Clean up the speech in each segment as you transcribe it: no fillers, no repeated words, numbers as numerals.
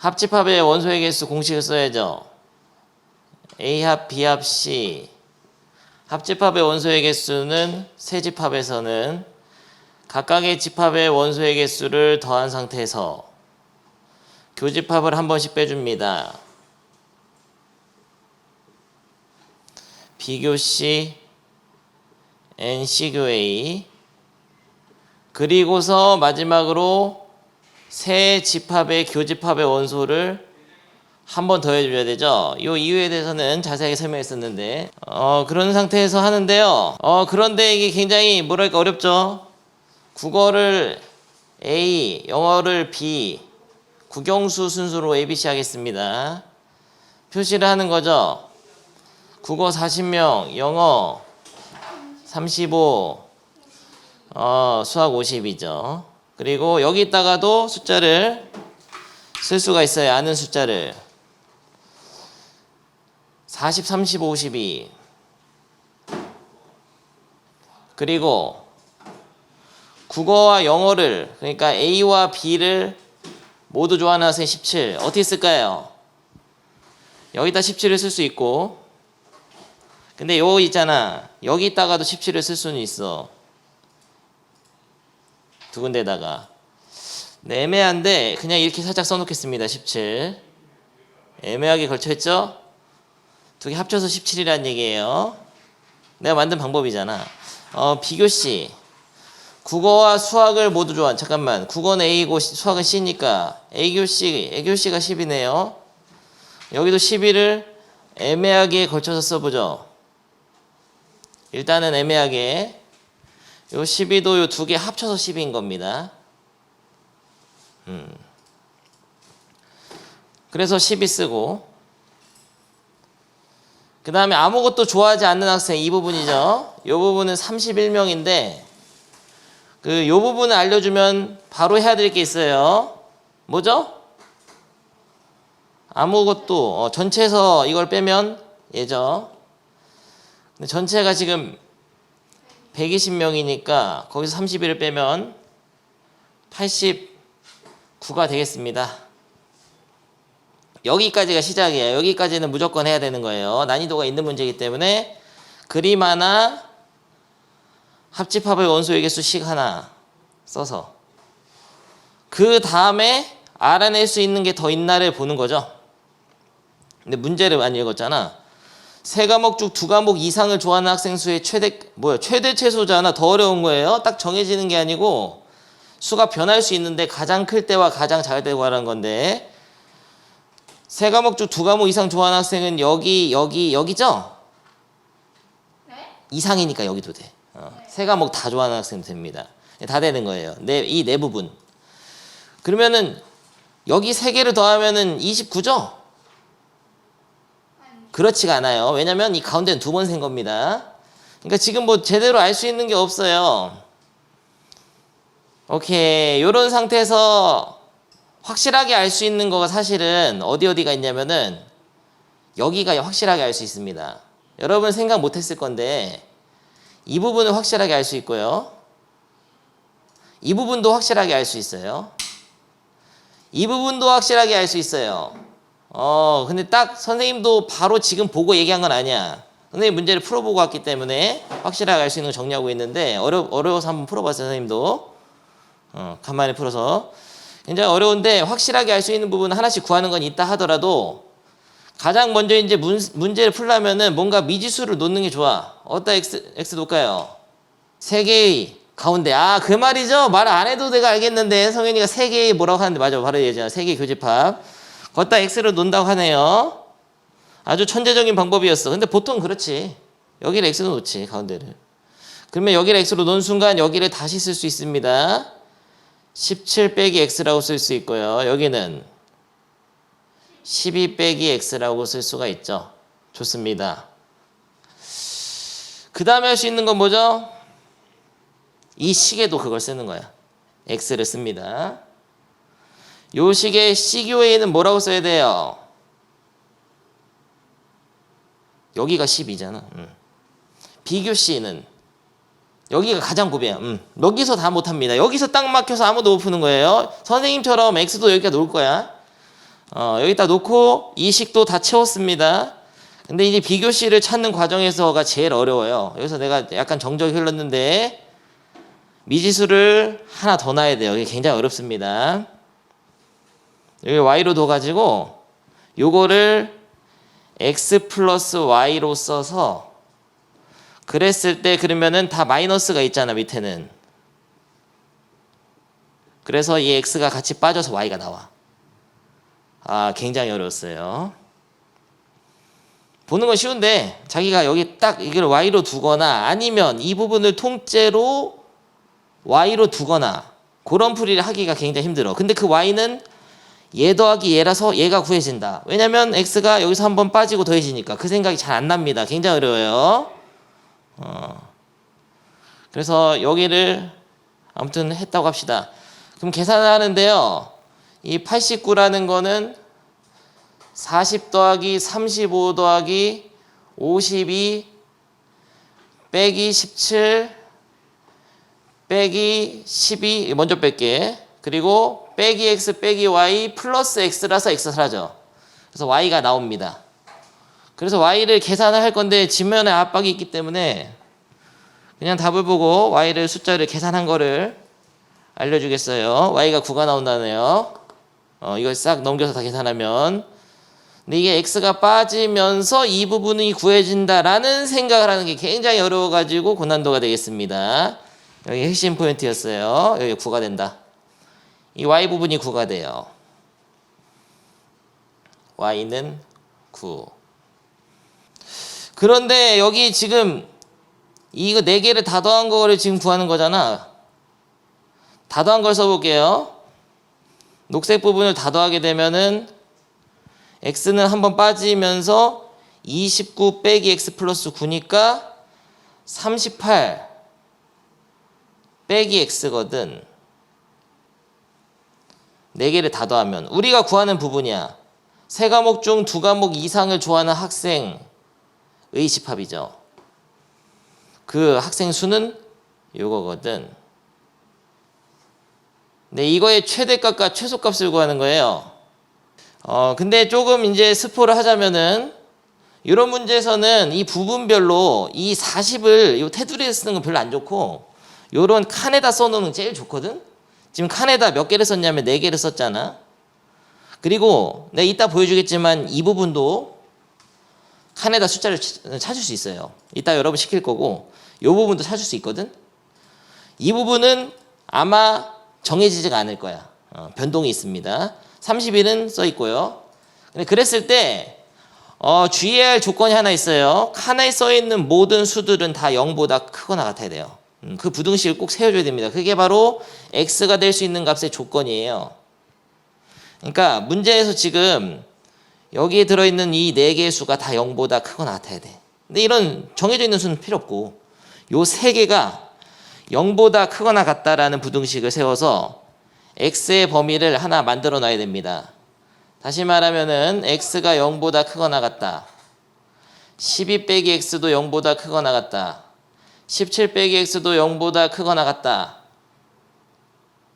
합집합의 원소의 개수 공식을 써야죠. A합, B합, C. 합집합의 원소의 개수는 세 집합에서는 각각의 집합의 원소의 개수를 더한 상태에서 교집합을 한 번씩 빼줍니다. B교 C, NC교 A. 그리고서 마지막으로 세 집합의 교집합의 원소를 한 번 더 해줘야 되죠. 이 이유에 대해서는 자세하게 설명했었는데 그런 상태에서 하는데요. 그런데 이게 굉장히 뭐랄까 어렵죠. 국어를 A, 영어를 B, 국영수 순서로 ABC 하겠습니다. 표시를 하는 거죠. 국어 40명, 영어 35, 수학 50이죠. 그리고 여기다가도 숫자를 쓸 수가 있어요. 아는 숫자를. 40, 30, 52. 그리고 국어와 영어를, 그러니까 A와 B를 모두 좋아하는 학생 17. 어떻게 쓸까요? 여기다 17을 쓸 수 있고, 근데 여기 있잖아. 여기다가도 17을 쓸 수는 있어. 두 군데다가. 네, 애매한데 그냥 이렇게 살짝 써놓겠습니다. 17. 애매하게 걸쳐있죠? 두 개 합쳐서 17이라는 얘기예요. 내가 만든 방법이잖아. 비교시. 국어와 수학을 모두 좋아하는, 잠깐만. 국어는 A고 수학은 C니까 A교시, A교시가 10이네요. 여기도 12를 애매하게 걸쳐서 써보죠. 일단은 애매하게. 요 12도 요 두 개 합쳐서 10인 겁니다. 그래서 12 쓰고, 그 다음에 아무것도 좋아하지 않는 학생 이 부분이죠. 이 부분은 31명인데 요 부분을 알려주면 바로 해야 될 게 있어요. 뭐죠? 아무것도 전체에서 이걸 빼면 얘죠. 근데 전체가 지금 120명이니까 거기서 31을 빼면 89가 되겠습니다. 여기까지가 시작이에요. 여기까지는 무조건 해야 되는 거예요. 난이도가 있는 문제이기 때문에 그림 하나, 합집합의 원소의 개수식 하나 써서 그 다음에 알아낼 수 있는 게 더 있나를 보는 거죠. 근데 문제를 많이 읽었잖아. 세 과목 중 두 과목 이상을 좋아하는 학생 수의 최대 최소잖아. 더 어려운 거예요. 딱 정해지는 게 아니고 수가 변할 수 있는데 가장 클 때와 가장 작을 때 구하라는 건데, 세 과목 중 두 과목 이상 좋아하는 학생은 여기죠? 네? 이상이니까 여기도 돼. 세 과목 다 좋아하는 학생도 됩니다. 다 되는 거예요. 이 네 부분. 그러면은 여기 세 개를 더하면은 29죠? 그렇지가 않아요. 왜냐면 이 가운데는 두 번 센 겁니다. 그러니까 지금 뭐 제대로 알 수 있는 게 없어요. 오케이. 요런 상태에서 확실하게 알 수 있는 거가 사실은 어디가 있냐면은 여기가 확실하게 알 수 있습니다. 여러분 생각 못 했을 건데 이 부분을 확실하게 알 수 있고요. 이 부분도 확실하게 알 수 있어요. 이 부분도 확실하게 알 수 있어요. 근데 딱 선생님도 바로 지금 보고 얘기한 건 아니야. 선생님 문제를 풀어보고 왔기 때문에 확실하게 알 수 있는 걸 정리하고 있는데 어려워서 한번 풀어봤어요. 선생님도. 간만에 풀어서. 굉장히 어려운데 확실하게 알 수 있는 부분 하나씩 구하는 건 있다 하더라도 가장 먼저 이제 문제를 풀려면은 뭔가 미지수를 놓는 게 좋아. 어디다 x 놓을까요? 세 개의 가운데. 그 말이죠. 말 안 해도 내가 알겠는데 성현이가 세 개의 뭐라고 하는데 맞아. 바로 얘기잖아. 세 개의 교집합. 거기다 x를 놓는다고 하네요. 아주 천재적인 방법이었어. 근데 보통 그렇지. 여기를 x로 놓지. 가운데를. 그러면 여기를 x로 놓은 순간 여기를 다시 쓸 수 있습니다. 17 빼기 x라고 쓸 수 있고요. 여기는 12 빼기 x라고 쓸 수가 있죠. 좋습니다. 그 다음에 할 수 있는 건 뭐죠? 이 식에도 그걸 쓰는 거야. x를 씁니다. 요 식의 C교에는 뭐라고 써야 돼요? 여기가 10이잖아. B교 C는 여기가 가장 고비야. 여기서 다 못합니다. 여기서 딱 막혀서 아무도 못 푸는 거예요. 선생님처럼 x도 여기가 놓을 거야. 여기다 놓고 이 식도 다 채웠습니다. 근데 이제 비교식을 찾는 과정에서가 제일 어려워요. 여기서 내가 약간 정적이 흘렀는데 미지수를 하나 더 놔야 돼요. 이게 굉장히 어렵습니다. 여기 y로 둬가지고 요거를 x 플러스 y로 써서 그랬을 때 그러면은 다 마이너스가 있잖아 밑에는. 그래서 이 x가 같이 빠져서 y가 나와. 굉장히 어려웠어요. 보는 건 쉬운데 자기가 여기 딱 이걸 y로 두거나 아니면 이 부분을 통째로 y로 두거나 그런 풀이를 하기가 굉장히 힘들어. 근데 그 y는 얘 더하기 얘라서 얘가 구해진다. 왜냐면 x가 여기서 한번 빠지고 더해지니까 그 생각이 잘 안 납니다. 굉장히 어려워요. 그래서 여기를 아무튼 했다고 합시다. 그럼 계산을 하는데요. 이 89라는 거는 40 더하기 35 더하기 52 빼기 17 빼기 12 먼저 뺄게. 그리고 빼기 x 빼기 y 플러스 x라서 x 사라져. 그래서 y가 나옵니다. 그래서 y를 계산을 할 건데 지면에 압박이 있기 때문에 그냥 답을 보고 y를 숫자를 계산한 거를 알려주겠어요. y가 9가 나온다네요. 이걸 싹 넘겨서 다 계산하면. 근데 이게 x가 빠지면서 이 부분이 구해진다라는 생각을 하는 게 굉장히 어려워가지고 고난도가 되겠습니다. 여기 핵심 포인트였어요. 여기 9가 된다. 이 y 부분이 9가 돼요. y는 9. 그런데 여기 지금 이거 4개를 다 더한 거를 지금 구하는 거잖아. 다 더한 걸 써볼게요. 녹색 부분을 다 더하게 되면은 x는 한번 빠지면서 29 빼기 x 플러스 9니까 38 빼기 x거든. 4개를 다 더하면 우리가 구하는 부분이야. 3과목 중 2과목 이상을 좋아하는 학생의 집합이죠. 그 학생 수는 요거거든. 네, 이거의 최대값과 최소값을 구하는 거예요. 근데 조금 이제 스포를 하자면은 이런 문제에서는 이 부분별로 이 40을 이 테두리에 쓰는 건 별로 안 좋고 요런 칸에다 써놓는 게 제일 좋거든. 지금 칸에다 몇 개를 썼냐면 4개를 썼잖아. 그리고 내가 이따 보여주겠지만 이 부분도 칸에다 숫자를 찾을 수 있어요. 이따 여러분 시킬 거고 요 부분도 찾을 수 있거든. 이 부분은 아마 정해지지가 않을 거야. 변동이 있습니다. 31은 써 있고요. 근데 그랬을 때 주의해야 할 조건이 하나 있어요. 칸에 써 있는 모든 수들은 다 0보다 크거나 같아야 돼요. 그 부등식을 꼭 세워줘야 됩니다. 그게 바로 x가 될 수 있는 값의 조건이에요. 그러니까 문제에서 지금 여기에 들어있는 이 4개의 수가 다 0보다 크거나 같아야 돼. 근데 이런 정해져 있는 수는 필요 없고 요 3개가 0보다 크거나 같다라는 부등식을 세워서 x의 범위를 하나 만들어 놔야 됩니다. 다시 말하면은 x가 0보다 크거나 같다. 12 빼기 x도 0보다 크거나 같다. 17 빼기 x도 0보다 크거나 같다.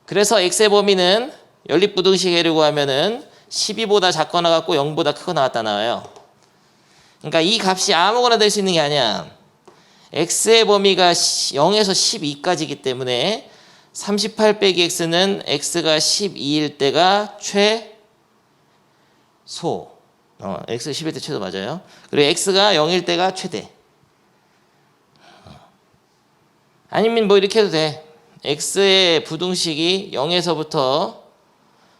그래서 x의 범위는 연립부등식 하려고 하면은 12보다 작거나 같고 0보다 크거나 같다 나와요. 그러니까 이 값이 아무거나 될 수 있는 게 아니야. x의 범위가 0에서 12까지이기 때문에 38 빼기 x는 x가 12일 때가 최소. x가 10일 때 최소 맞아요. 그리고 x가 0일 때가 최대. 아니면 뭐 이렇게 해도 돼. x의 부등식이 0에서부터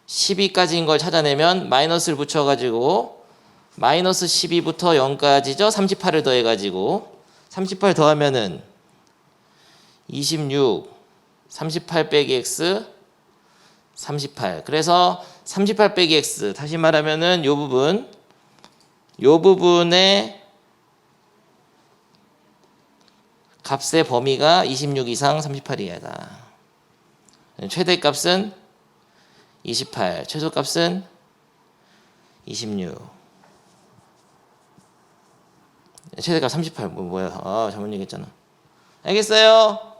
12까지인 걸 찾아내면 마이너스를 붙여가지고 마이너스 12부터 0까지죠. 38을 더해가지고 38 더하면은 26 38 빼기 x 38. 그래서 38 빼기 x 다시 말하면은 요 부분의 값의 범위가 26 이상 38 이하다. 최대값은 28, 최소값은 26. 최대값 38 뭐야? 잘못 얘기했잖아. 알겠어요?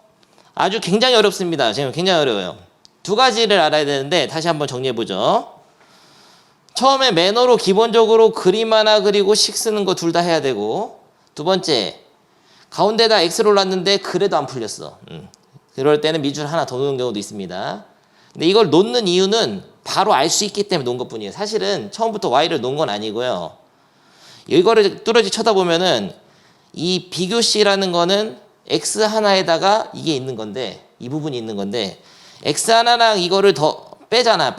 아주 굉장히 어렵습니다. 지금 굉장히 어려워요. 두 가지를 알아야 되는데 다시 한번 정리해 보죠. 처음에 매너로 기본적으로 그림 하나 그리고 식 쓰는 거 둘 다 해야 되고, 두 번째 가운데다 X를 올랐는데 그래도 안 풀렸어. 그럴 때는 밑줄 하나 더 놓는 경우도 있습니다. 근데 이걸 놓는 이유는 바로 알 수 있기 때문에 놓은 것뿐이에요. 사실은 처음부터 Y를 놓은 건 아니고요. 이거를 뚜렷이 쳐다보면은 이 비교C라는 거는 X 하나에다가 이게 있는 건데, 이 부분이 있는 건데, X 하나랑 이거를 더 빼기잖아.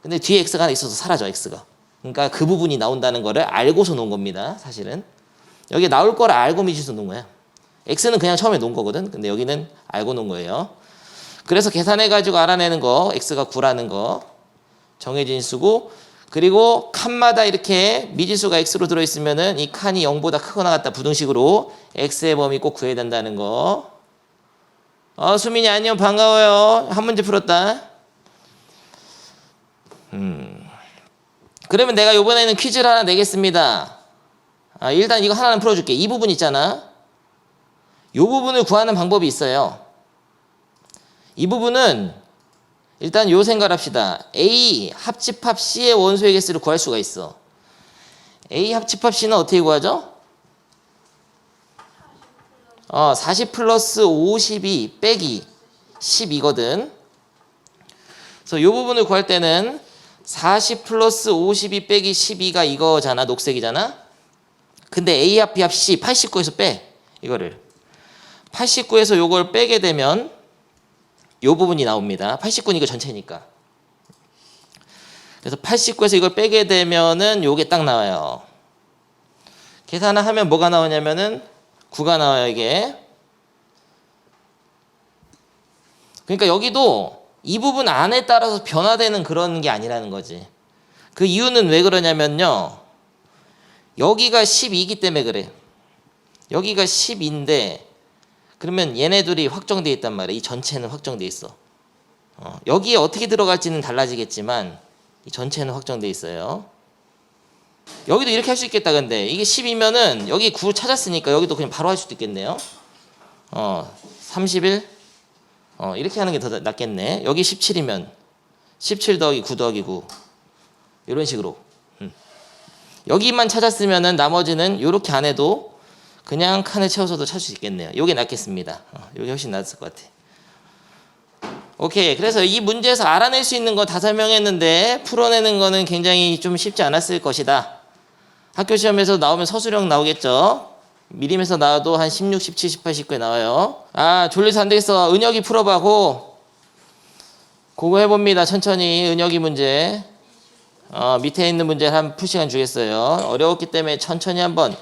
근데 뒤에 X가 하나 있어서 사라져, X가. 그러니까 그 부분이 나온다는 거를 알고서 놓은 겁니다, 사실은. 여기 나올 거를 알고 밑줄서 놓은 거야. X는 그냥 처음에 놓은 거거든. 근데 여기는 알고 놓은 거예요. 그래서 계산해가지고 알아내는 거, X가 9라는 거 정해진 수고, 그리고 칸마다 이렇게 미지수가 X로 들어있으면은 이 칸이 0보다 크거나 같다 부등식으로 X의 범위 꼭 구해야 된다는 거. 수민이 안녕, 반가워요. 한 문제 풀었다. 그러면 내가 이번에는 퀴즈를 하나 내겠습니다. 일단 이거 하나는 풀어줄게. 이 부분 있잖아. 이 부분을 구하는 방법이 있어요. 이 부분은 일단 요 생각을 합시다. A 합집합 C의 원소의 개수를 구할 수가 있어. A 합집합 C는 어떻게 구하죠? 40 플러스 52 빼기 12거든. 그래서 이 부분을 구할 때는 40 플러스 52 빼기 12가 이거잖아. 녹색이잖아. 근데 A 합 B 합 C 89에서 빼. 이거를 89에서 요걸 빼게 되면 요 부분이 나옵니다. 89는 이거 전체니까. 그래서 89에서 이걸 빼게 되면은 요게 딱 나와요. 계산을 하면 뭐가 나오냐면은 9가 나와요, 이게. 그러니까 여기도 이 부분 안에 따라서 변화되는 그런 게 아니라는 거지. 그 이유는 왜 그러냐면요. 여기가 12이기 때문에 그래. 여기가 10인데 그러면 얘네들이 확정되어 있단 말이야. 이 전체는 확정되어 있어. 여기에 어떻게 들어갈지는 달라지겠지만 이 전체는 확정되어 있어요. 여기도 이렇게 할 수 있겠다. 근데 이게 10이면은 여기 9 찾았으니까 여기도 그냥 바로 할 수도 있겠네요. 31 이렇게 하는 게 더 낫겠네. 여기 17이면 17 더하기 9 더하기 9 이런 식으로. 여기만 찾았으면은 나머지는 이렇게 안 해도 그냥 칸을 채워서도 찾을 수 있겠네요. 이게 낫겠습니다. 이게 훨씬 낫을 것 같아. 오케이. 그래서 이 문제에서 알아낼 수 있는 거 다 설명했는데 풀어내는 거는 굉장히 좀 쉽지 않았을 것이다. 학교 시험에서 나오면 서술형 나오겠죠. 미림에서 나와도 한 16, 17, 18, 19에 나와요. 졸려서 안 되겠어. 은혁이 풀어봐고. 그거 해봅니다. 천천히 은혁이 문제. 밑에 있는 문제 한 풀시간 주겠어요. 어려웠기 때문에 천천히 한번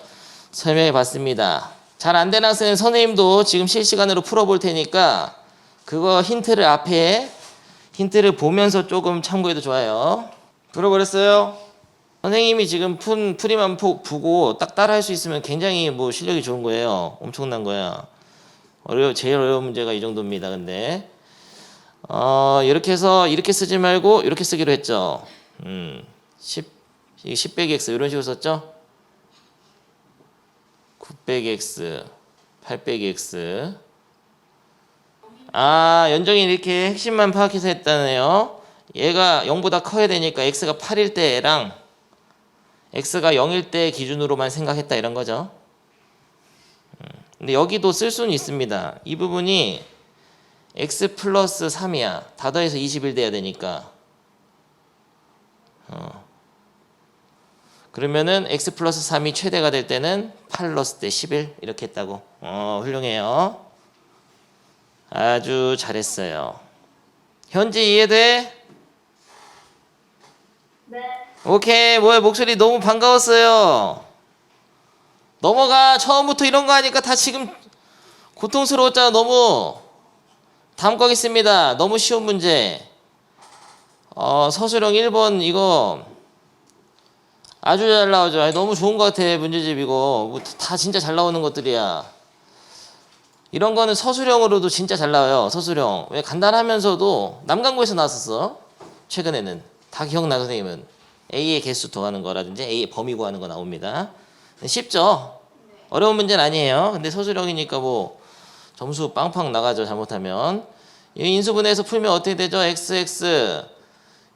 설명해 봤습니다. 잘 안 되는 학생은 선생님도 지금 실시간으로 풀어볼 테니까 그거 힌트를 앞에 힌트를 보면서 조금 참고해도 좋아요. 풀어버렸어요? 선생님이 지금 풀이만 보고 딱 따라 할 수 있으면 굉장히 뭐 실력이 좋은 거예요. 엄청난 거야. 제일 어려운 문제가 이 정도입니다. 근데 이렇게 해서 이렇게 쓰지 말고 이렇게 쓰기로 했죠. 10 빼기 x 이런 식으로 썼죠. 9 빼기 x 8 빼기 x. 연정이 이렇게 핵심만 파악해서 했다네요. 얘가 0보다 커야 되니까 x가 8일 때랑 x가 0일 때 기준으로만 생각했다 이런 거죠. 근데 여기도 쓸 수는 있습니다. 이 부분이 x 플러스 3이야. 다 더해서 21 돼야 되니까. 그러면은 x 플러스 3이 최대가 될 때는 8 넣었을 때 11 이렇게 했다고. 훌륭해요. 아주 잘했어요. 현재 이해돼? 네. 오케이. 뭐야, 목소리 너무 반가웠어요. 넘어가. 처음부터 이런 거 하니까 다 지금 고통스러웠잖아. 너무. 다음 거 하겠습니다. 너무 쉬운 문제. 서술형 1번 이거 아주 잘 나오죠. 너무 좋은 것 같아. 문제집 이거 뭐 다 진짜 잘 나오는 것들이야. 이런 거는 서술형으로도 진짜 잘 나와요. 서술형. 왜 간단하면서도 남강구에서 나왔었어. 최근에는 다 기억나. 선생님은 A의 개수 더하는 거라든지 A의 범위 구하는 거 나옵니다. 쉽죠? 어려운 문제는 아니에요. 근데 서술형이니까 뭐 점수 빵빵 나가죠. 잘못하면 이 인수분해해서 풀면 어떻게 되죠? XX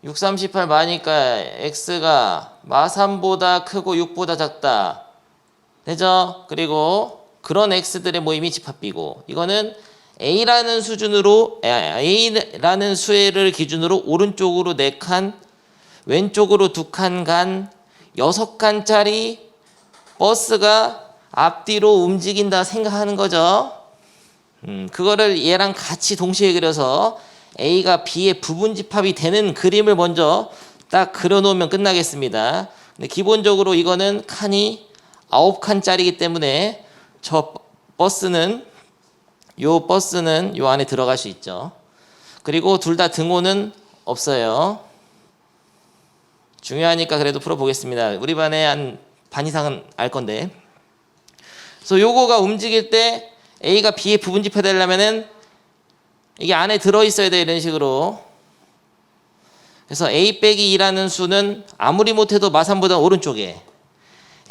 6, 3, 18 마니까 x가 마3보다 크고 6보다 작다. 되죠? 그리고 그런 x들의 모임이 집합비고 이거는 a라는 수준으로 a라는 수를 기준으로 오른쪽으로 4칸, 왼쪽으로 2칸 간 6칸짜리 버스가 앞뒤로 움직인다 생각하는 거죠. 그거를 얘랑 같이 동시에 그려서 A가 B의 부분 집합이 되는 그림을 먼저 딱 그려놓으면 끝나겠습니다. 근데 기본적으로 이거는 칸이 9칸짜리이기 때문에 저 버스는 요 안에 들어갈 수 있죠. 그리고 둘 다 등호는 없어요. 중요하니까 그래도 풀어보겠습니다. 우리 반에 한 반 이상은 알 건데. 그래서 요거가 움직일 때 A가 B의 부분 집합되려면은 이게 안에 들어있어야 돼. 이런 식으로. 그래서 A 빼기 2라는 수는 아무리 못해도 마3보다 오른쪽에,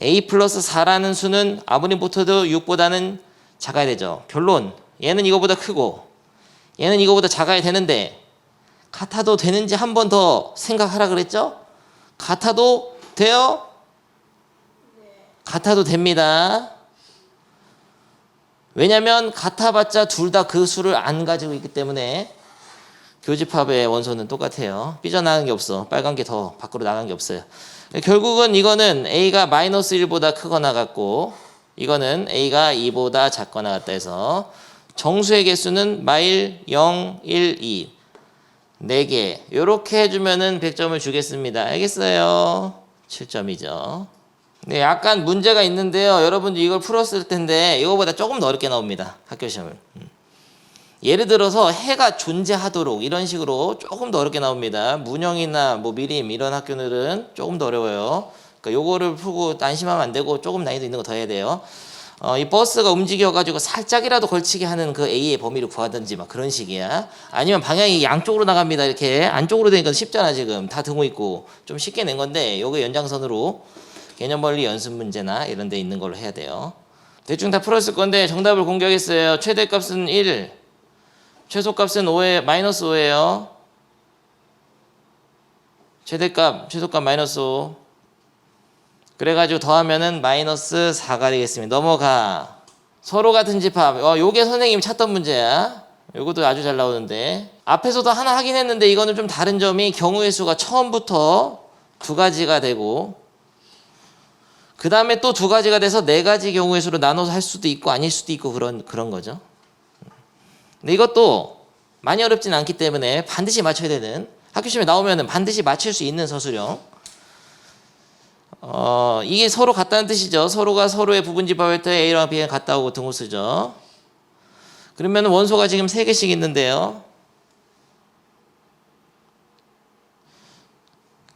A 플러스 4라는 수는 아무리 못해도 6보다는 작아야 되죠. 결론, 얘는 이거보다 크고 얘는 이거보다 작아야 되는데 같아도 되는지 한 번 더 생각하라 그랬죠? 같아도 돼요? 같아도 됩니다. 왜냐면 같아봤자 둘 다 그 수를 안 가지고 있기 때문에 교집합의 원소는 똑같아요. 삐져나간 게 없어. 빨간 게 더 밖으로 나간 게 없어요. 결국은 이거는 A가 마이너스 1보다 크거나 같고 이거는 A가 2보다 작거나 같다 해서 정수의 개수는 마일 0, 1, 2 4개 이렇게 해주면은 100점을 주겠습니다. 알겠어요? 7점이죠. 네, 약간 문제가 있는데요. 여러분들 이걸 풀었을 텐데 이거보다 조금 더 어렵게 나옵니다. 학교 시험을. 예를 들어서 해가 존재하도록 이런 식으로 조금 더 어렵게 나옵니다. 문영이나 뭐 미림 이런 학교들은 조금 더 어려워요. 그러니까 요거를 풀고 안심하면 안 되고 조금 난이도 있는 거 더 해야 돼요. 이 버스가 움직여가지고 살짝이라도 걸치게 하는 그 A의 범위를 구하든지 막 그런 식이야. 아니면 방향이 양쪽으로 나갑니다. 이렇게 안쪽으로 되니까 쉽잖아. 지금 다 등호 있고 좀 쉽게 낸 건데 요거 연장선으로 개념원리 연습 문제나 이런 데 있는 걸로 해야 돼요. 대충 다 풀었을 건데 정답을 공개하겠어요. 최대값은 1, 최소값은 5에 마이너스 5예요. 최소값 마이너스 5. 그래가지고 더하면은 마이너스 4가 되겠습니다. 넘어가. 서로 같은 집합. 요게 선생님이 찾던 문제야. 요것도 아주 잘 나오는데 앞에서도 하나 하긴 했는데 이거는 좀 다른 점이 경우의 수가 처음부터 2가지가 되고 그 다음에 또 2가지가 돼서 4가지 경우의 수로 나눠서 할 수도 있고 아닐 수도 있고 그런 거죠. 근데 이것도 많이 어렵진 않기 때문에 반드시 맞춰야 되는, 학교 시험에 나오면은 반드시 맞출 수 있는 서술형. 이게 서로 같다는 뜻이죠. 서로가 서로의 부분 집합할 때 A랑 B랑 같다 오고 등호 쓰죠. 그러면 원소가 지금 3개씩 있는데요.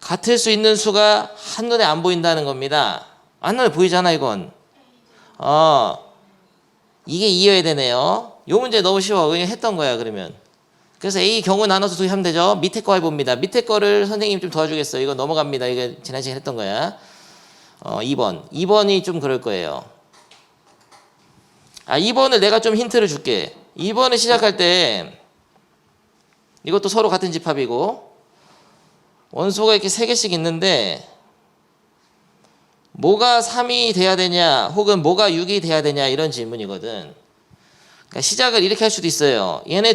같을 수 있는 수가 한눈에 안 보인다는 겁니다. 한눈에 보이잖아 이건. 이게 2여야 되네요. 요 문제 너무 쉬워. 그냥 했던 거야 그러면. 그래서 A 경우 나눠서 2개 하면 되죠. 밑에 거 해봅니다. 밑에 거를 선생님 좀 도와주겠어요. 이거 넘어갑니다. 이거 지난 시간에 했던 거야. 2번이 좀 그럴 거예요. 2번을 내가 좀 힌트를 줄게. 2번을 시작할 때 이것도 서로 같은 집합이고 원소가 이렇게 3개씩 있는데 뭐가 3이 돼야 되냐 혹은 뭐가 6이 돼야 되냐 이런 질문이거든. 그러니까 시작을 이렇게 할 수도 있어요. 얘는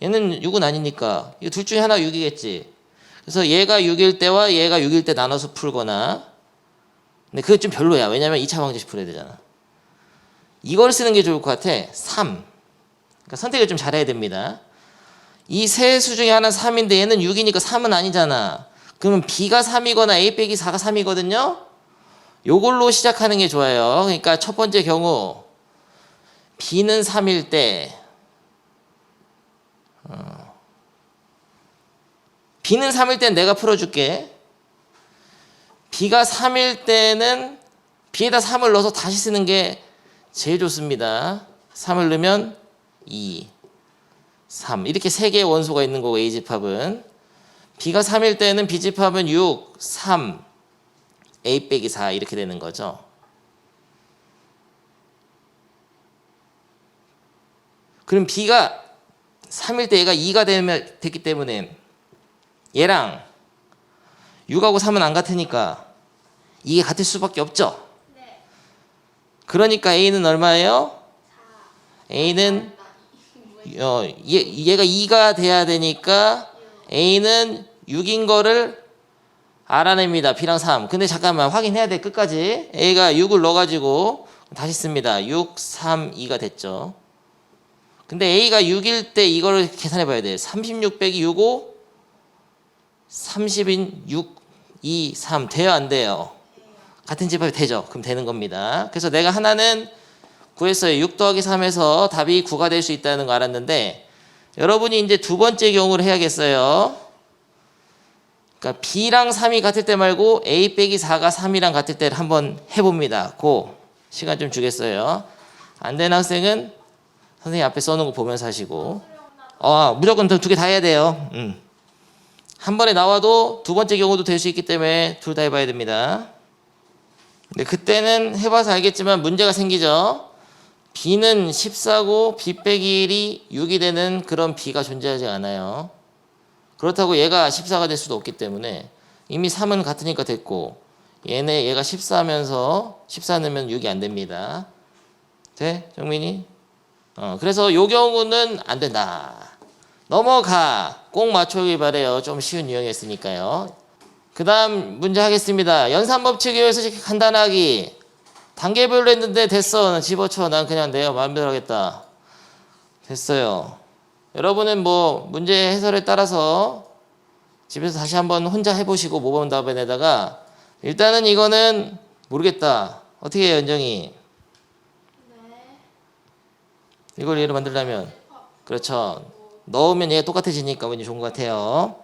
6은 아니니까 이 둘 중에 하나가 6이겠지. 그래서 얘가 6일 때와 얘가 6일 때 나눠서 풀거나. 근데 그게 좀 별로야. 왜냐면 2차 방정식 풀어야 되잖아. 이걸 쓰는 게 좋을 것 같아. 3. 그러니까 선택을 좀 잘해야 됩니다. 이 세 수 중에 하나는 3인데 얘는 6이니까 3은 아니잖아. 그러면 B가 3이거나 A 빼기 4가 3이거든요. 요걸로 시작하는 게 좋아요. 그러니까 첫 번째 경우 B는 3일 때 B는 3일 때는 내가 풀어줄게. B가 3일 때는 B에다 3을 넣어서 다시 쓰는 게 제일 좋습니다. 3을 넣으면 2, 3 이렇게 3개의 원소가 있는 거고 A집합은 B가 3일 때는 B집합은 6, 3, A 빼기 4 이렇게 되는 거죠. 그럼 B가 3일 때 얘가 2가 됐기 때문에 얘랑 6하고 3은 안 같으니까 이게 같을 수밖에 없죠. 네. 그러니까 A는 얼마예요? 4. A는 얘가 2가 돼야 되니까 A는 6인 거를 알아냅니다. B랑 3. 근데 잠깐만 확인해야 돼. 끝까지. A가 6을 넣어가지고 다시 씁니다. 6, 3, 2가 됐죠. 근데 A가 6일 때 이거를 계산해 봐야 돼. 36 빼기 6, 5, 30인 6, 2, 3. 돼요? 안 돼요? 같은 집합이 되죠. 그럼 되는 겁니다. 그래서 내가 하나는 구했어요. 6 더하기 3에서 답이 9가 될 수 있다는 거 알았는데 여러분이 이제 두 번째 경우를 해야겠어요. 그러니까 B랑 3이 같을 때 말고 A 빼기 4가 3이랑 같을 때를 한번 해봅니다. 시간 좀 주겠어요. 안 되는 학생은 선생님 앞에 써놓은 거 보면서 하시고 무조건 두 개 다 해야 돼요. 한 번에 나와도 두 번째 경우도 될 수 있기 때문에 둘 다 해봐야 됩니다. 근데 그때는 해봐서 알겠지만 문제가 생기죠. B는 14고 B 빼기 1이 6이 되는 그런 B가 존재하지 않아요. 그렇다고 얘가 14가 될 수도 없기 때문에 이미 3은 같으니까 됐고 얘가 14하면서 14 넣으면 6이 안 됩니다. 돼? 정민이? 그래서 요 경우는 안 된다. 넘어가. 꼭 맞춰오길 바래요. 좀 쉬운 유형이었으니까요. 그 다음 문제 하겠습니다. 연산법칙에 의해서 간단하기. 단계별로 했는데 됐어. 집어쳐. 난 그냥 내가 마음대로 하겠다. 됐어요. 여러분은 뭐 문제 해설에 따라서 집에서 다시 한번 혼자 해보시고 모범 답안에다가 일단은 이거는 모르겠다. 어떻게 해요, 연정이? 네. 이걸 예로 만들려면 그렇죠. 넣으면 얘가 똑같아지니까 왠지 좋은 것 같아요.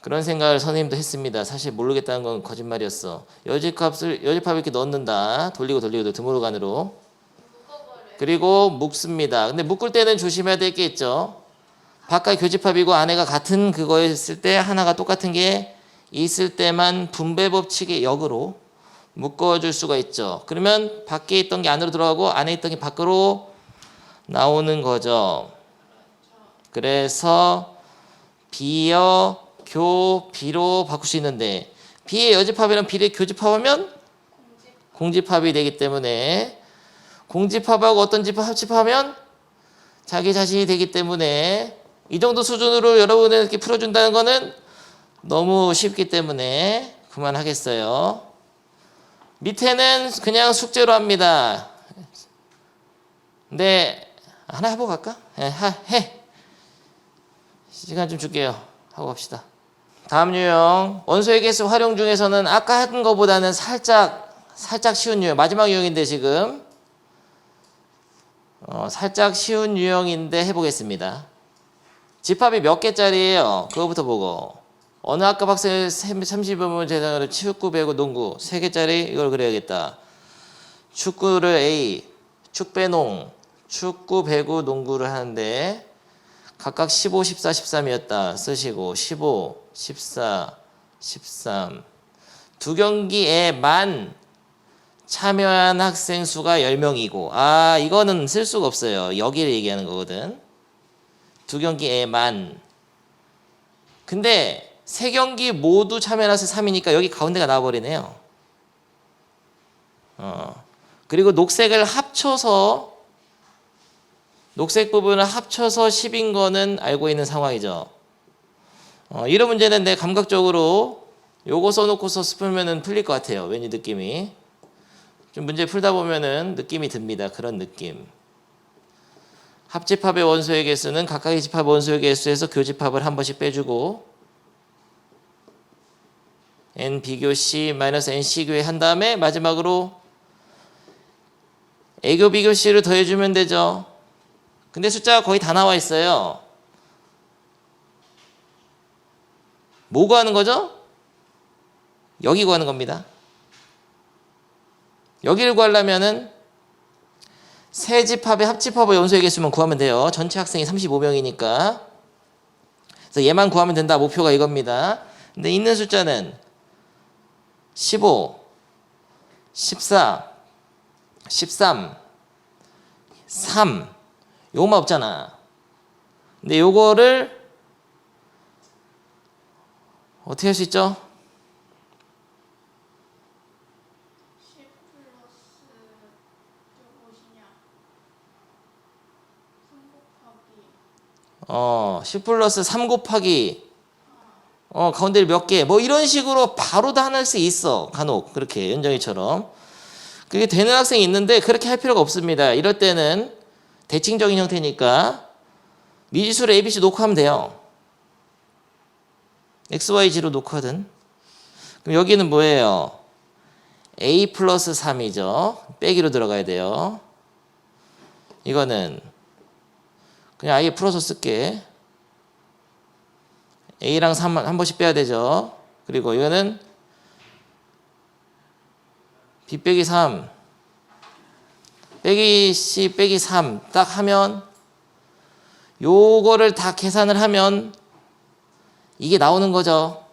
그런 생각을 선생님도 했습니다. 사실 모르겠다는 건 거짓말이었어. 여집합을 이렇게 넣는다. 돌리고 드물어간으로. 그리고 묶습니다. 근데 묶을 때는 조심해야 될 게 있죠. 바깥 교집합이고 안에가 같은 그거였을 때 하나가 똑같은 게 있을 때만 분배 법칙의 역으로 묶어줄 수가 있죠. 그러면 밖에 있던 게 안으로 들어가고 안에 있던 게 밖으로 나오는 거죠. 그래서 B여 교 B로 바꿀 수 있는데 B의 여집합이랑 B의 교집합하면 공집합이 되기 때문에 공집합하고 어떤 집합 합집하면 자기 자신이 되기 때문에 이 정도 수준으로 여러분에게 풀어준다는 거는 너무 쉽기 때문에 그만하겠어요. 밑에는 그냥 숙제로 합니다. 근데 하나 해보고 갈까? 해. 시간 좀 줄게요. 하고 갑시다. 다음 유형. 원소의 개수 활용 중에서는 아까 한 거보다는 살짝 쉬운 유형. 마지막 유형인데 지금 살짝 쉬운 유형인데 해보겠습니다. 집합이 몇 개짜리예요? 그거부터 보고 어느 학급 학생 30여분 대상으로 축구, 배구, 농구 3개짜리 이걸 그려야겠다. 축구를 A, 축배농, 축구, 배구, 농구를 하는데 각각 15, 14, 13이었다. 쓰시고 15, 14, 13 두 경기에만 참여한 학생 수가 10명이고 이거는 쓸 수가 없어요. 여기를 얘기하는 거거든. 두 경기에만. 근데 세 경기 모두 참여한 학생 3이니까 여기 가운데가 나와버리네요. 그리고 녹색을 합쳐서 녹색 부분을 합쳐서 10인 거는 알고 있는 상황이죠. 이런 문제는 내 감각적으로 요거 써놓고서 풀면은 풀릴 것 같아요. 왠지 느낌이. 좀 문제 풀다 보면은 느낌이 듭니다. 그런 느낌. 합집합의 원소의 개수는 각각의 집합 원소의 개수에서 교집합을 한 번씩 빼주고 n 비교 c 마이너스 n c교에 한 다음에 마지막으로 애교 비교 c를 더해주면 되죠. 근데 숫자가 거의 다 나와 있어요. 뭐 구하는 거죠? 여기 구하는 겁니다. 여기를 구하려면은 세 집합의 합집합의 원소의 개수만 구하면 돼요. 전체 학생이 35명이니까. 그래서 얘만 구하면 된다. 목표가 이겁니다. 근데 있는 숫자는 15, 14, 13, 3 요거만 없잖아. 근데 요거를 어떻게 할 수 있죠? 10 플러스 무엇이냐? 3 곱하기 10 플러스 3 곱하기 가운데를 몇 개, 뭐 이런 식으로 바로 다 할 수 있어. 간혹 그렇게 연정이처럼. 그게 되는 학생이 있는데 그렇게 할 필요가 없습니다. 이럴 때는 대칭적인 형태니까 미지수를 ABC 놓고 하면 돼요. XYG로 놓고 하든. 그럼 여기는 뭐예요? A 플러스 3이죠. 빼기로 들어가야 돼요. 이거는 그냥 아예 풀어서 쓸게. A랑 3 한 번씩 빼야 되죠. 그리고 이거는 B 빼기 3 빼기 C 빼기 3 딱 하면 요거를 다 계산을 하면 이게 나오는 거죠.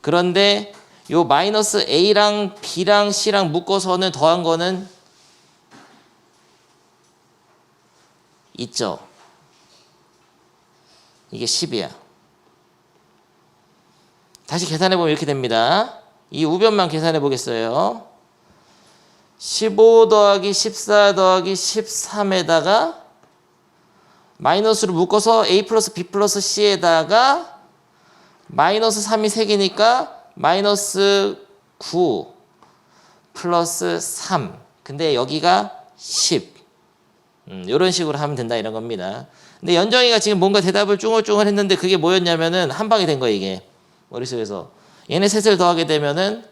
그런데 요 마이너스 A랑 B랑 C랑 묶어서는 더한 거는 있죠. 이게 10이야. 다시 계산해보면 이렇게 됩니다. 이 우변만 계산해 보겠어요. 15 더하기 14 더하기 13에다가 마이너스로 묶어서 A 플러스 B 플러스 C에다가 마이너스 3이 3개니까 마이너스 9 플러스 3. 근데 여기가 10. 이런 식으로 하면 된다 이런 겁니다. 근데 연정이가 지금 뭔가 대답을 쭝얼쭝얼 했는데 그게 뭐였냐면은 한 방에 된 거예요 이게. 머릿속에서. 얘네 셋을 더하게 되면은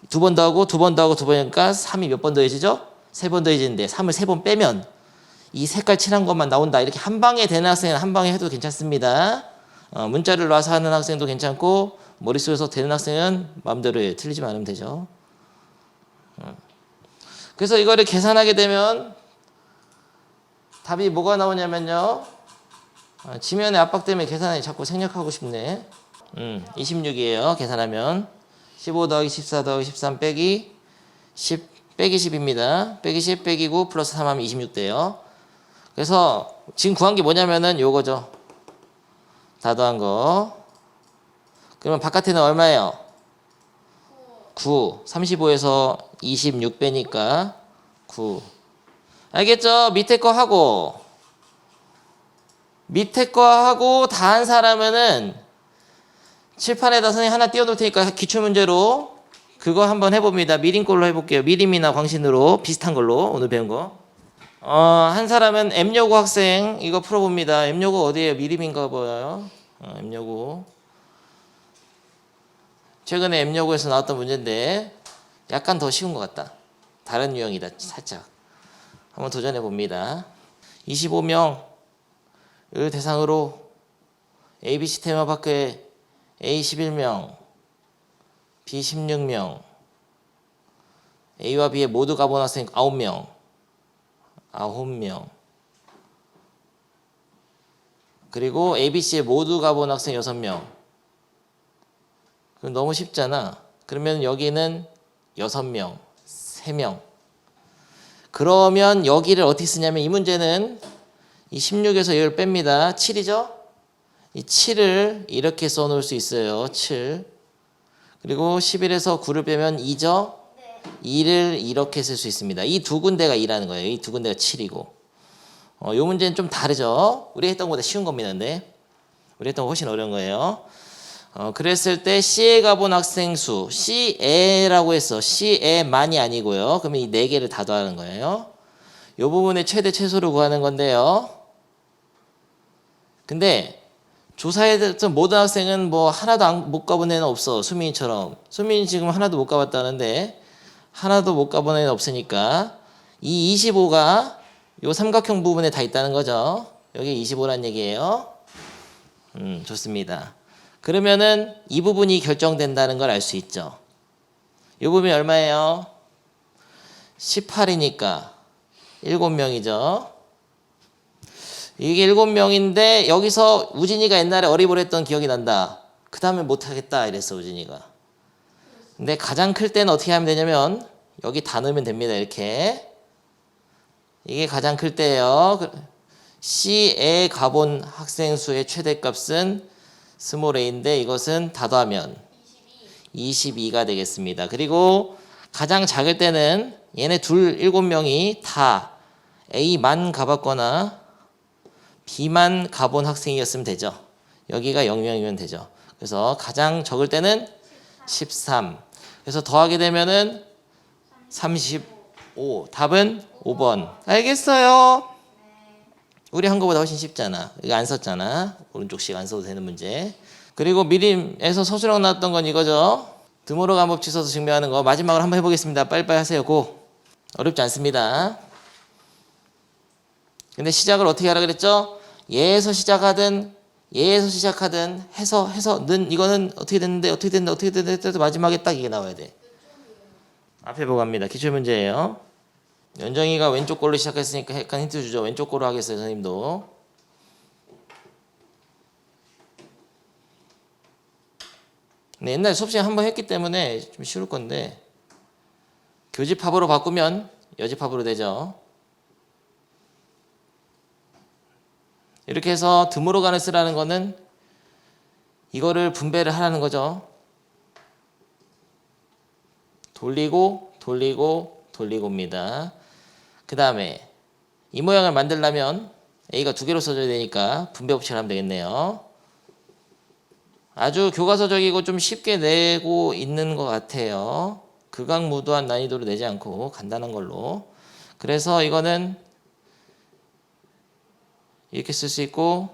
두 번 더하고 두 번 더하고 두 번이니까 3이 몇 번 더해지죠? 3번 더해지는데 3을 3번 빼면 이 색깔 칠한 것만 나온다. 이렇게 한 방에 되는 학생은 한 방에 해도 괜찮습니다. 문자를 놔서 하는 학생도 괜찮고 머릿속에서 되는 학생은 마음대로 해. 틀리지만 않으면 되죠. 그래서 이거를 계산하게 되면 답이 뭐가 나오냐면요. 지면의 압박 때문에 계산이 자꾸 생략하고 싶네. 26이에요. 계산하면 15 더하기 14 더하기 13 빼기 10 빼기 10입니다. 빼기 10 빼기 9 플러스 3 하면 26 돼요. 그래서 지금 구한 게 뭐냐면은 요거죠. 다 더한 거. 그러면 바깥에는 얼마예요? 9. 35에서 26 빼니까 9. 알겠죠? 밑에 거 하고 다 한 사람은 칠판에다 선생님 하나 띄워놓을 테니까 기출문제로 그거 한번 해봅니다. 미림 걸로 해볼게요. 미림이나 광신으로 비슷한 걸로 오늘 배운 거. 한 사람은 M여고 학생 이거 풀어봅니다. M여고 어디에요? 미림인가 봐요. M여고. 최근에 M여고에서 나왔던 문제인데 약간 더 쉬운 것 같다. 다른 유형이다. 살짝. 한번 도전해 봅니다. 25명을 대상으로 ABC 테마파크에 A 11명, B 16명, A와 B에 모두 가본 학생 9명, 그리고 A, B, C에 모두 가본 학생 6명. 그럼 너무 쉽잖아. 그러면 여기는 6명, 3명. 그러면 여기를 어떻게 쓰냐면 이 문제는 이 16에서 이걸 뺍니다. 7이죠? 이 7을 이렇게 써놓을 수 있어요. 7. 그리고 11에서 9를 빼면 2죠? 네. 2를 이렇게 쓸 수 있습니다. 이 두 군데가 2라는 거예요. 이 두 군데가 7이고. 이 문제는 좀 다르죠? 우리 했던 것보다 쉬운 겁니다. 근데 우리 했던 거 훨씬 어려운 거예요. 그랬을 때 C에 가본 학생 수. C에라고 했어. C에만이 아니고요. 그러면 이 4개를 다 더하는 거예요. 이 부분의 최대 최소를 구하는 건데요. 근데 조사했던 모든 학생은 뭐 하나도 못 가본 애는 없어. 수민이처럼. 수민이 지금 하나도 못 가봤다는데 하나도 못 가본 애는 없으니까 이 25가 요 삼각형 부분에 다 있다는 거죠. 여기 25란 얘기예요. 좋습니다. 그러면은 이 부분이 결정된다는 걸 알 수 있죠. 이 부분이 얼마예요? 18이니까 7명이죠. 이게 7명인데 여기서 우진이가 옛날에 어리버리했던 기억이 난다. 그 다음에 못하겠다 이랬어 우진이가. 근데 가장 클 때는 어떻게 하면 되냐면 여기 다 넣으면 됩니다. 이렇게. 이게 가장 클 때예요. C에 가본 학생 수의 최대값은 스몰 a인데 이것은 다 더하면 22가 되겠습니다. 그리고 가장 작을 때는 얘네 둘 7명이 다 A만 가봤거나 B만 가본 학생이었으면 되죠. 여기가 0명이면 되죠. 그래서 가장 적을 때는 13. 그래서 더하게 되면은 35. 답은 5번. 알겠어요? 우리 한 거보다 훨씬 쉽잖아. 이거 안 썼잖아. 오른쪽 식 안 써도 되는 문제. 그리고 미림에서 서술형 나왔던 건 이거죠. 드모로 감법칙 써서 증명하는 거 마지막으로 한번 해보겠습니다. 빨리빨리 하세요. 고. 어렵지 않습니다. 근데 시작을 어떻게 하라 그랬죠? 얘에서 시작하든 해서는 이거는 어떻게 됐는데 마지막에 딱 이게 나와야 돼. 앞에 보고 갑니다. 기출문제예요. 연정이가 왼쪽 골로 시작했으니까 약간 힌트 주죠. 왼쪽 골로 하겠어요. 선생님도. 네, 옛날에 수업 시간에 한번 했기 때문에 좀 쉬울 건데 교집합으로 바꾸면 여집합으로 되죠. 이렇게 해서 드모로간을 쓰라는 거는 이거를 분배를 하라는 거죠. 돌리고입니다. 그 다음에 이 모양을 만들려면 A가 두 개로 써줘야 되니까 분배 법칙을 하면 되겠네요. 아주 교과서적이고 좀 쉽게 내고 있는 것 같아요. 극악무도한 난이도로 내지 않고 간단한 걸로. 그래서 이거는 이렇게 쓸 수 있고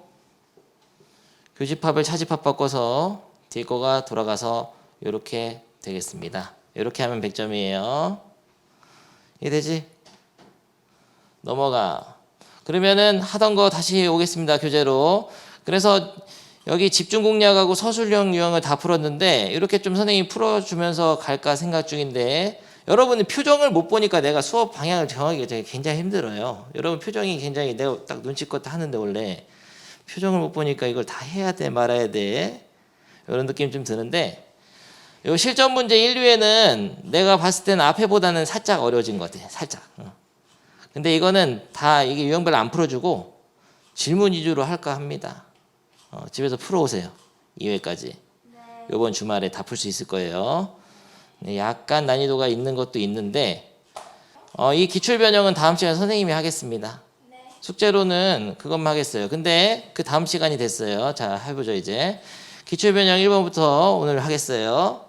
교집합을 차집합 바꿔서 뒤에 거가 돌아가서 이렇게 되겠습니다. 이렇게 하면 100점이에요. 이해되지? 넘어가. 그러면은 하던 거 다시 오겠습니다. 교재로. 그래서 여기 집중 공략하고 서술형 유형을 다 풀었는데 이렇게 좀 선생님이 풀어주면서 갈까 생각 중인데 여러분이 표정을 못 보니까 내가 수업 방향을 정하기가 되게 굉장히 힘들어요. 여러분 표정이 굉장히 내가 딱 눈치껏 하는데 원래 표정을 못 보니까 이걸 다 해야 돼 말아야 돼 이런 느낌 좀 드는데 요 실전 문제 1, 2에는 내가 봤을 때는 앞에보다는 살짝 어려워진 것 같아. 살짝. 근데 이거는 다 이게 유형별로 안 풀어주고 질문 위주로 할까 합니다. 집에서 풀어오세요. 2회까지. 이번 주말에 다 풀 수 있을 거예요. 네, 약간 난이도가 있는 것도 있는데 이 기출 변형은 다음 시간에 선생님이 하겠습니다. 숙제로는 그것만 하겠어요. 근데 그 다음 시간이 됐어요. 자, 해보죠 이제. 기출 변형 1번부터 오늘 하겠어요.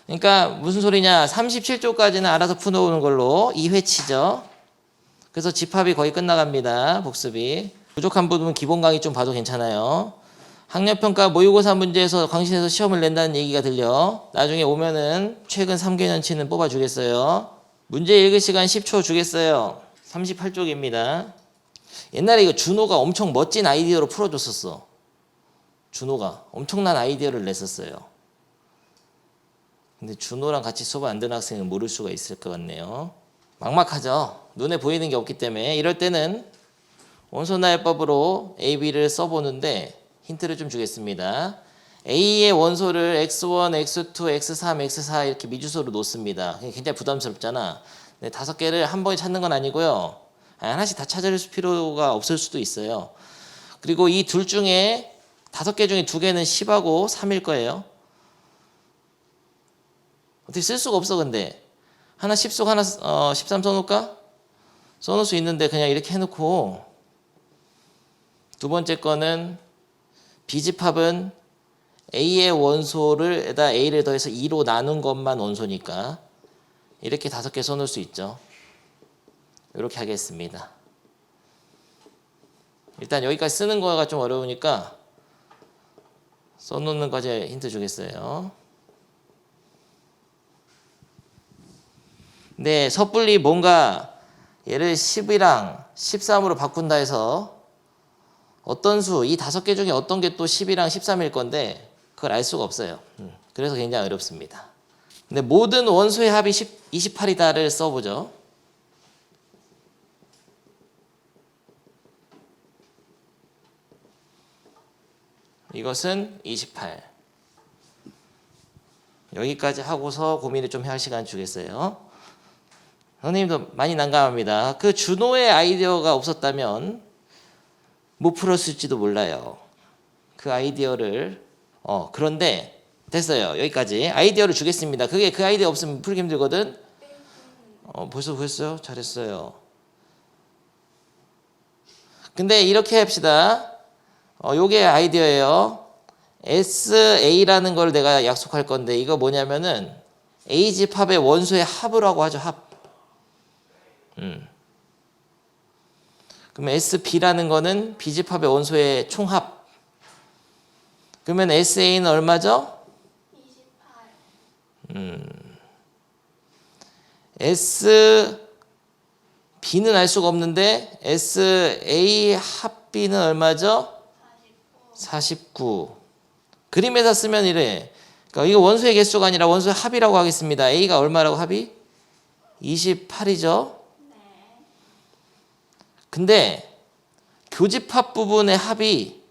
그러니까 무슨 소리냐? 37쪽까지는 알아서 풀어오는 걸로 2회 치죠. 그래서 집합이 거의 끝나갑니다. 복습이. 부족한 부분은 기본 강의 좀 봐도 괜찮아요. 학력평가 모의고사 문제에서 광신에서 시험을 낸다는 얘기가 들려. 나중에 오면은 최근 3개년치는 뽑아주겠어요. 문제 읽을 시간 10초 주겠어요. 38쪽입니다. 옛날에 이거 준호가 엄청 멋진 아이디어로 풀어줬었어. 준호가 엄청난 아이디어를 냈었어요. 근데 준호랑 같이 수업 안 듣는 학생은 모를 수가 있을 것 같네요. 막막하죠. 눈에 보이는 게 없기 때문에 이럴 때는 원소나열법으로 A, B를 써보는데 힌트를 좀 주겠습니다. A의 원소를 X1, X2, X3, X4 이렇게 미주소로 놓습니다. 굉장히 부담스럽잖아. 근데 5개를 한 번에 찾는 건 아니고요. 하나씩 다 찾을 필요가 없을 수도 있어요. 그리고 이 둘 중에 5개 중에 2개는 10하고 3일 거예요. 어떻게 쓸 수가 없어 근데. 하나 10속 하나 13 써놓을까? 써놓을 수 있는데 그냥 이렇게 해놓고 두 번째 거는 B집합은 A의 원소를 에다 A를 더해서 2로 나눈 것만 원소니까 이렇게 5개 써놓을 수 있죠. 이렇게 하겠습니다. 일단 여기까지 쓰는 거가 좀 어려우니까 써놓는 거지 힌트 주겠어요. 네, 섣불리 뭔가 얘를 10이랑 13으로 바꾼다 해서 어떤 수, 이 5개 중에 어떤 게 또 10이랑 13일 건데 그걸 알 수가 없어요. 그래서 굉장히 어렵습니다. 근데 모든 원소의 합이 28이다를 써보죠. 이것은 28. 여기까지 하고서 고민을 좀 할 시간 주겠어요. 선생님도 많이 난감합니다. 그 준호의 아이디어가 없었다면 못 풀었을지도 몰라요. 그 아이디어를 그런데 됐어요. 여기까지 아이디어를 주겠습니다. 그게 그 아이디어 없으면 풀기 힘들거든. 벌써 보였어요? 잘했어요. 근데 이렇게 합시다. 요게 아이디어예요. SA라는 걸 내가 약속할 건데 이거 뭐냐면은 A 집합의 원소의 합이라고 하죠. 합. 그러면 SB라는 거는 B 집합의 원소의 총합. 그러면 SA는 얼마죠? 28. SB는 알 수가 없는데 SA 합 B는 얼마죠? 49. 그림에다 쓰면 이래. 그러니까 이거 원소의 개수가 아니라 원소의 합이라고 하겠습니다. A가 얼마라고 합이? 28이죠. 네. 근데 교집합 부분의 합이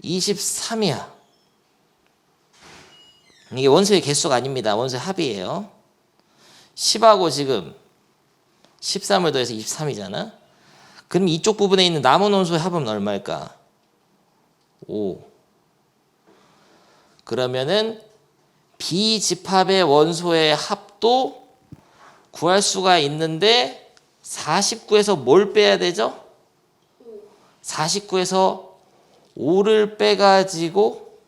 23이야. 이게 원소의 개수가 아닙니다. 원소의 합이에요. 10하고 지금 13을 더해서 23이잖아. 그럼 이쪽 부분에 있는 남은 원소의 합은 얼마일까? 5. 그러면은 비집합의 원소의 합도 구할 수가 있는데 49에서 뭘 빼야 되죠? 49에서 5를 빼가지고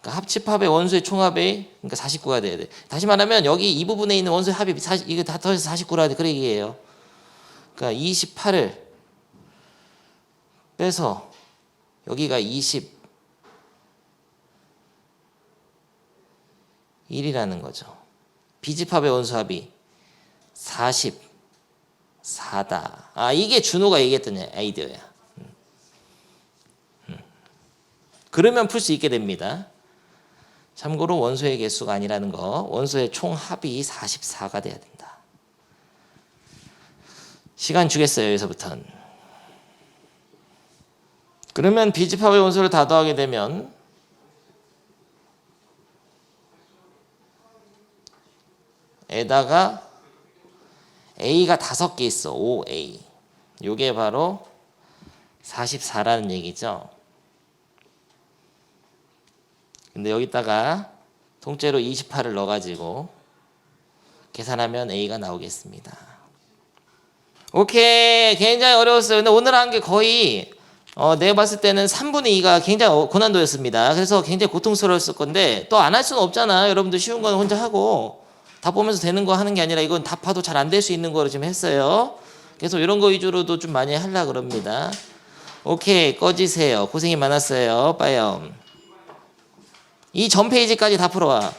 그러니까 합집합의 원소의 총합이 그러니까 49가 돼야 돼. 다시 말하면 여기 이 부분에 있는 원소의 합이 이거 다 더해서 49라 그래 얘기예요. 그러니까 28을 빼서 여기가 21이라는 거죠. 비집합의 원소 합이 44다. 이게 준호가 얘기했던 아이디어야. 그러면 풀 수 있게 됩니다. 참고로 원소의 개수가 아니라는 거, 원소의 총합이 44가 돼야 된다. 시간 주겠어요, 여기서부터는. 그러면 비집합의 원소를 다 더하게 되면 에다가 A가 5개 있어. 5A. 요게 바로 44라는 얘기죠. 근데 여기다가 통째로 28을 넣어가지고 계산하면 A가 나오겠습니다. 오케이. 굉장히 어려웠어요. 근데 오늘 한 게 거의 내가 봤을 때는 3분의 2가 굉장히 고난도였습니다. 그래서 굉장히 고통스러웠을 건데 또 안 할 수는 없잖아. 여러분들 쉬운 건 혼자 하고 답 보면서 되는 거 하는 게 아니라 이건 답 봐도 잘 안 될 수 있는 거를 지금 했어요. 그래서 이런 거 위주로도 좀 많이 하려고 그럽니다. 오케이. 꺼지세요. 고생이 많았어요. 빠염. 이 전 페이지까지 다 풀어와.